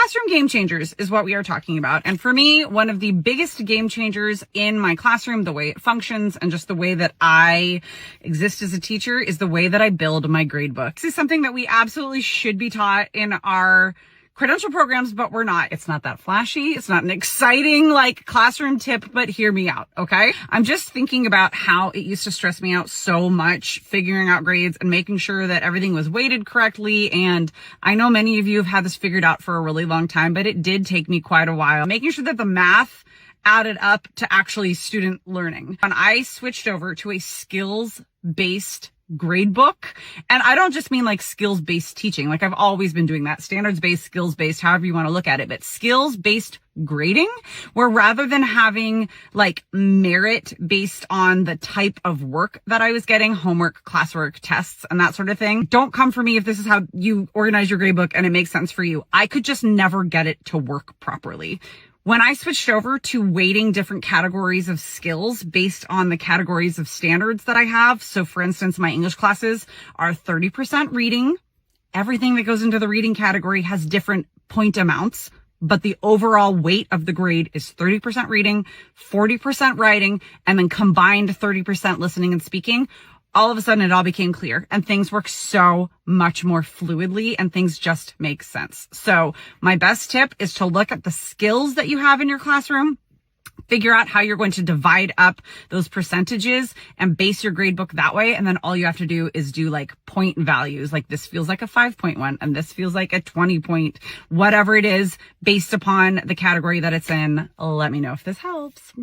Classroom game changers is what we are talking about. And for me, one of the biggest game changers in my classroom, the way it functions and just the way that I exist as a teacher, is the way that I build my gradebook. This is something that we absolutely should be taught in our credential programs, but we're not. It's not that flashy. It's not an exciting classroom tip, but hear me out, okay? I'm just thinking about how it used to stress me out so much figuring out grades and making sure that everything was weighted correctly. And I know many of you have had this figured out for a really long time, but it did take me quite a while. Making sure that the math added up to actually student learning. And I switched over to a skills-based grade book. And I don't just mean skills-based teaching. I've always been doing that. Standards-based, skills-based, however you want to look at it, but skills-based grading, where rather than having merit based on the type of work that I was getting, homework, classwork, tests, and that sort of thing. Don't come for me if this is how you organize your grade book and it makes sense for you. I could just never get it to work properly. When I switched over to weighting different categories of skills based on the categories of standards that I have, so for instance, my English classes are 30% reading. Everything that goes into the reading category has different point amounts, but the overall weight of the grade is 30% reading, 40% writing, and then combined 30% listening and speaking. All of a sudden, it all became clear and things work so much more fluidly and things just make sense. So my best tip is to look at the skills that you have in your classroom, figure out how you're going to divide up those percentages and base your grade book that way. And then all you have to do is do point values. This feels like a 5.1 and this feels like a 20 point, whatever it is based upon the category that it's in. Let me know if this helps.